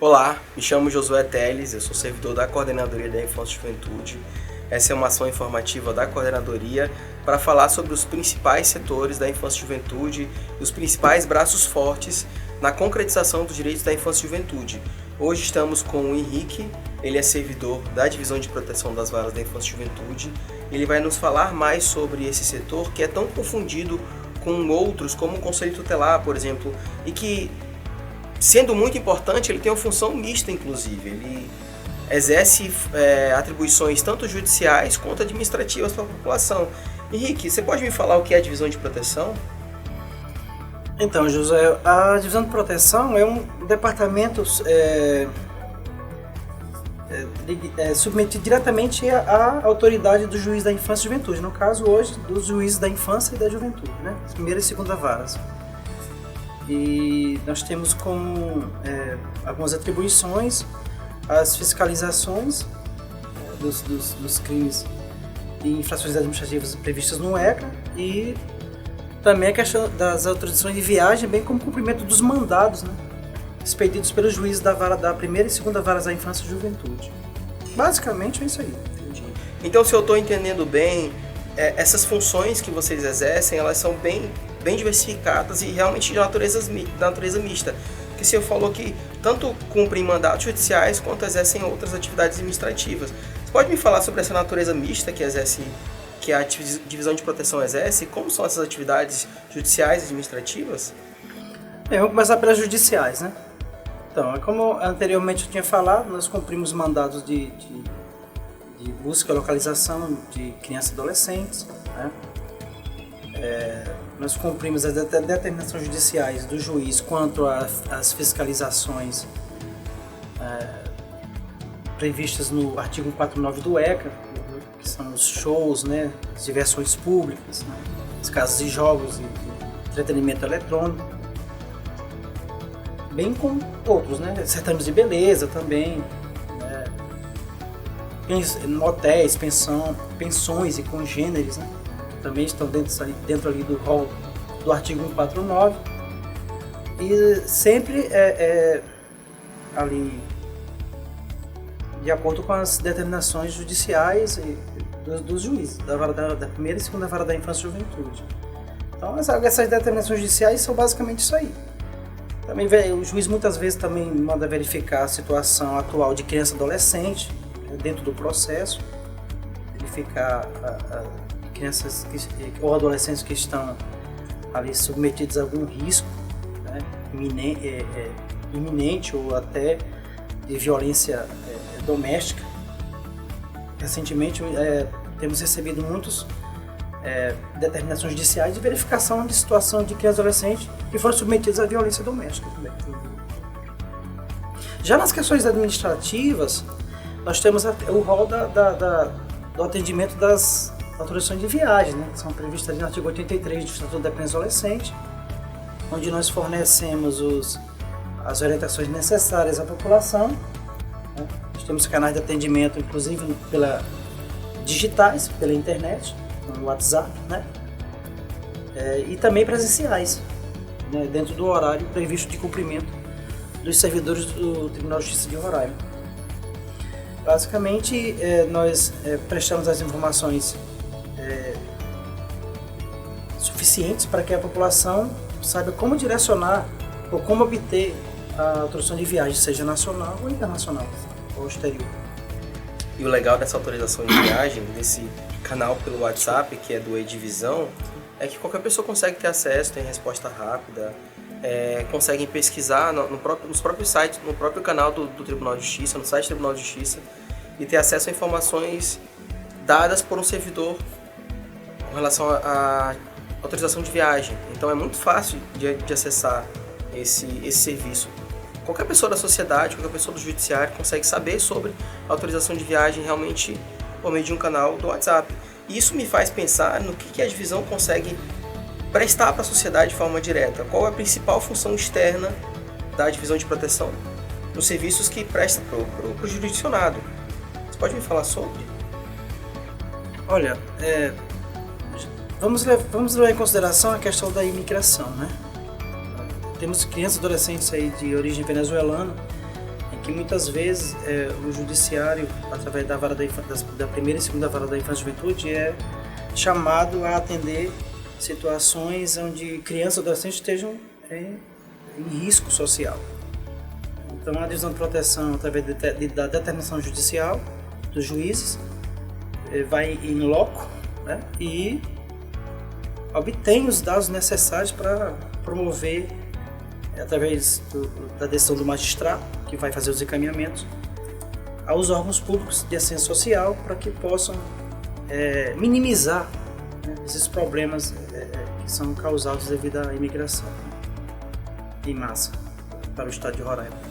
Olá, me chamo Josué Teles, eu sou servidor da Coordenadoria da Infância e Juventude. Essa é uma ação informativa da Coordenadoria para falar sobre os principais setores da infância e juventude e os principais braços fortes na concretização dos direitos da infância e juventude. Hoje estamos com o Henrique, ele é servidor da Divisão de Proteção das Varas da Infância e Juventude. Ele vai nos falar mais sobre esse setor que é tão confundido com outros, como o Conselho Tutelar, por exemplo, e que, sendo muito importante, ele tem uma função mista, inclusive. Ele exerce atribuições tanto judiciais quanto administrativas para a população. Henrique, você pode me falar o que é a divisão de proteção? Então, José, a divisão de proteção é um departamento submetido diretamente à autoridade do juiz da infância e juventude, no caso hoje dos juízes da infância e da juventude, né? Primeira e segunda varas. E nós temos como algumas atribuições as fiscalizações dos crimes e infrações administrativas previstas no ECA e também a questão das autorizações de viagem, bem como o cumprimento dos mandados, né, expedidos pelos juízes da primeira e segunda varas da infância e juventude. Basicamente é isso aí. Entendi. Então, se eu estou entendendo bem, essas funções que vocês exercem, elas são bem diversificadas e realmente de natureza mista. Porque você falou que tanto cumprem mandatos judiciais quanto exercem outras atividades administrativas. Você pode me falar sobre essa natureza mista que a divisão de proteção exerce? Como são essas atividades judiciais e administrativas? Vamos começar pelas judiciais, né? Então, como anteriormente eu tinha falado, nós cumprimos mandados de busca e localização de crianças e adolescentes, né? Nós cumprimos as determinações judiciais do juiz quanto às fiscalizações previstas no artigo 149 do ECA, que são os shows, né, as diversões públicas, né, as casas de jogos e entretenimento eletrônico, bem como outros, né, certames de beleza também, hotéis, pensões e congêneres, né, também estão dentro ali do rol do artigo 149 e sempre ali de acordo com as determinações judiciais dos juízes da primeira e segunda vara da infância e juventude. Então essas determinações judiciais são basicamente isso aí. Também o juiz muitas vezes também manda verificar a situação atual de criança e adolescente dentro do processo, verificar crianças ou adolescentes que estão ali submetidos a algum risco, né, iminente ou até de violência doméstica. Recentemente temos recebido muitas determinações judiciais de verificação de situação de crianças e adolescentes que foram submetidos à violência doméstica também. Já nas questões administrativas, nós temos o rol do atendimento das autorizações de viagem, né, que são previstas no artigo 83 do Estatuto da Criança e Adolescente, onde nós fornecemos as orientações necessárias à população. Né? Nós temos canais de atendimento, inclusive digitais, pela internet, no WhatsApp, né? E também presenciais, né, dentro do horário previsto de cumprimento dos servidores do Tribunal de Justiça de Roraima. Basicamente, nós prestamos as informações suficientes para que a população saiba como direcionar ou como obter a autorização de viagem, seja nacional ou internacional, ou exterior. E o legal dessa autorização de viagem, desse canal pelo WhatsApp, que é do E-Divisão, é que qualquer pessoa consegue ter acesso, tem resposta rápida, conseguem pesquisar nos próprios sites, no próprio canal do Tribunal de Justiça, no site do Tribunal de Justiça, e ter acesso a informações dadas por um servidor com relação à autorização de viagem. Então é muito fácil de acessar esse serviço. Qualquer pessoa da sociedade, qualquer pessoa do judiciário consegue saber sobre a autorização de viagem realmente por meio de um canal do WhatsApp. E isso me faz pensar no que a divisão consegue prestar para a sociedade de forma direta. Qual é a principal função externa da divisão de proteção nos serviços que presta para o jurisdicionado? Você pode me falar sobre? Olha, vamos levar em consideração a questão da imigração, né? Temos crianças e adolescentes aí de origem venezuelana que muitas vezes o judiciário, através da vara da primeira e segunda vara da infância e juventude, é chamado a atender situações onde crianças e adolescentes estejam em risco social. Então, a divisão de proteção, através da determinação judicial dos juízes, vai em loco, né, e obtém os dados necessários para promover, através da decisão do magistrado, que vai fazer os encaminhamentos, aos órgãos públicos de assistência social para que possam minimizar, né, esses problemas que são causados devido à imigração em massa para o estado de Roraima.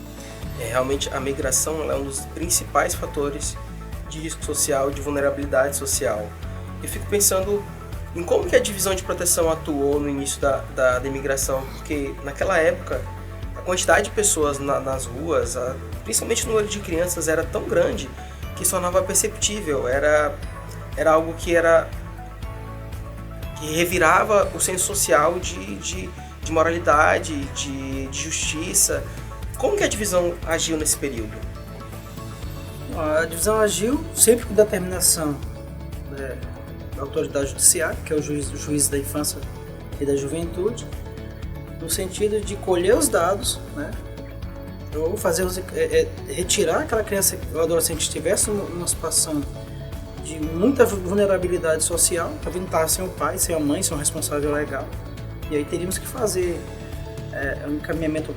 Realmente a migração ela é um dos principais fatores de risco social, de vulnerabilidade social. Eu fico pensando em como que a divisão de proteção atuou no início da imigração, porque naquela época a quantidade de pessoas nas ruas, principalmente o número de crianças, era tão grande que se tornava perceptível, era algo que revirava o senso social de moralidade, de justiça. Como que a divisão agiu nesse período? A divisão agiu sempre com determinação da autoridade judiciária, que é o juiz da infância e da juventude, no sentido de colher os dados, né, ou fazer retirar aquela criança ou adolescente que estivesse numa situação de muita vulnerabilidade social, para evitar sem o pai, sem a mãe, sem o responsável legal. E aí teríamos que fazer um encaminhamento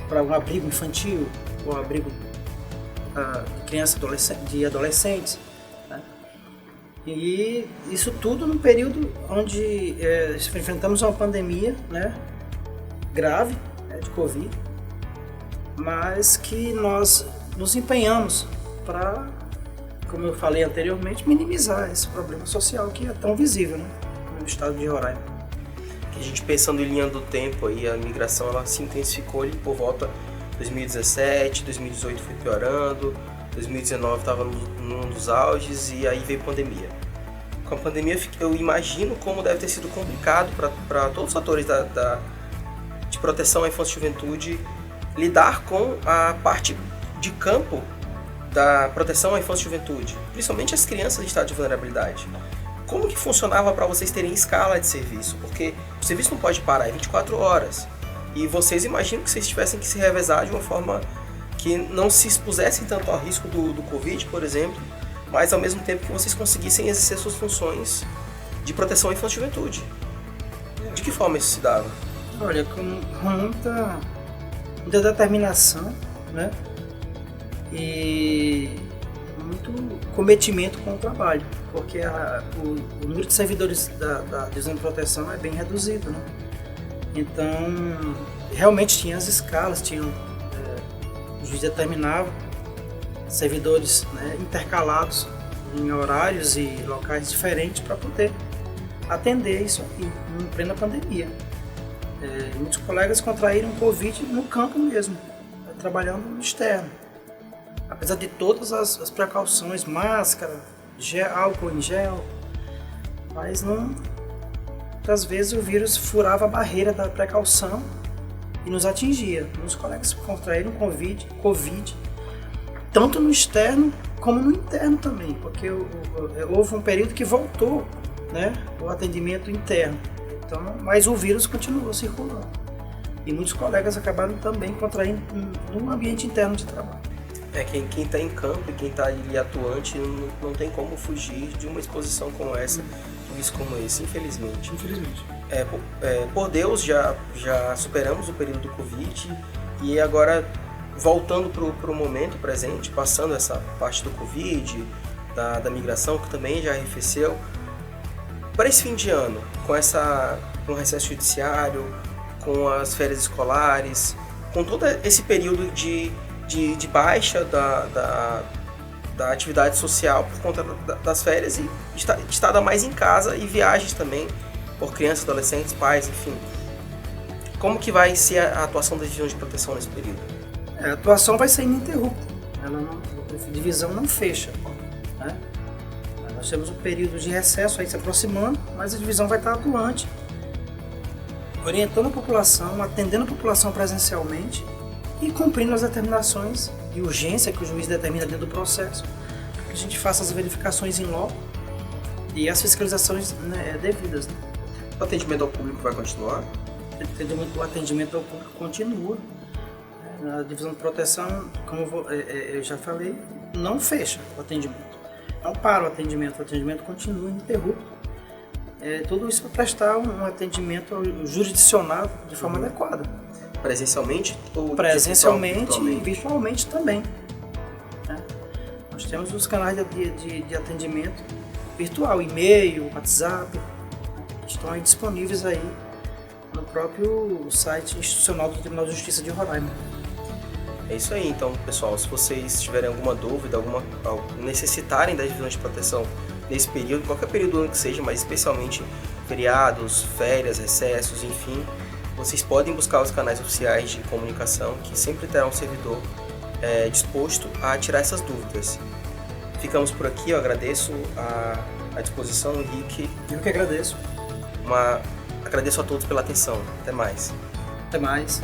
para um abrigo infantil, ou abrigo de crianças e adolescentes, né? E isso tudo num período onde enfrentamos uma pandemia, né, grave, de Covid, mas que nós nos empenhamos para, como eu falei anteriormente, minimizar esse problema social que é tão visível, né, no estado de Roraima. A gente pensando em linha do tempo, aí, a migração ela se intensificou ali por volta de 2017, 2018 foi piorando, 2019 estava num dos auges e aí veio a pandemia. Com a pandemia eu imagino como deve ter sido complicado para todos os atores de proteção à infância e juventude lidar com a parte de campo da proteção à infância e juventude, principalmente as crianças em estado de vulnerabilidade. Como que funcionava para vocês terem escala de serviço? Porque o serviço não pode parar, é 24 horas. E vocês imaginam que vocês tivessem que se revezar de uma forma que não se expusessem tanto ao risco do Covid, por exemplo, mas ao mesmo tempo que vocês conseguissem exercer suas funções de proteção à infância e juventude. De que forma isso se dava? Olha, com muita determinação, né? E muito cometimento com o trabalho, porque o número de servidores da divisão de proteção é bem reduzido, né? Então, realmente tinha as escalas, o juiz determinava servidores, né, intercalados em horários e locais diferentes para poder atender isso aqui, em plena pandemia. Muitos colegas contraíram Covid no campo mesmo, trabalhando no externo. Apesar de todas as precauções, máscara, álcool em gel, mas muitas vezes o vírus furava a barreira da precaução e nos atingia. Muitos colegas contraíram Covid, tanto no externo como no interno também, porque houve um período que voltou, né, o atendimento interno, então, mas o vírus continuou circulando. E muitos colegas acabaram também contraindo no ambiente interno de trabalho. Quem está em campo e quem está ali atuante não tem como fugir de uma exposição como essa, de um risco como esse, infelizmente. Por Deus, já superamos o período do Covid e agora, voltando para o momento presente, passando essa parte do Covid, da migração, que também já arrefeceu, para esse fim de ano, com o recesso judiciário, com as férias escolares, com todo esse período de baixa da atividade social por conta das férias e de estar mais em casa e viagens também por crianças, adolescentes, pais, enfim. Como que vai ser a atuação da divisão de proteção nesse período? A atuação vai ser ininterrupta, a divisão não fecha, né? Nós temos um período de recesso aí se aproximando, mas a divisão vai estar atuante, orientando a população, atendendo a população presencialmente e cumprindo as determinações de urgência que o juiz determina dentro do processo, para que a gente faça as verificações em loco e as fiscalizações, né, devidas. Né? O atendimento ao público vai continuar? O atendimento ao público continua. Na divisão de proteção, como eu já falei, não fecha o atendimento, não para o atendimento continua ininterrupto. Tudo isso para prestar um atendimento jurisdicionado de forma adequada. Presencialmente ou presencialmente e virtualmente também. Né? Nós temos os canais de atendimento virtual, e-mail, WhatsApp, estão aí disponíveis aí no próprio site institucional do Tribunal de Justiça de Roraima. É isso aí, então, pessoal. Se vocês tiverem alguma dúvida, necessitarem das divisões de proteção nesse período, qualquer período do ano que seja, mas especialmente feriados, férias, recessos, enfim, vocês podem buscar os canais oficiais de comunicação que sempre terão um servidor disposto a tirar essas dúvidas. Ficamos por aqui, eu agradeço a disposição, Henrique. Eu que agradeço. Agradeço a todos pela atenção. Até mais. Até mais.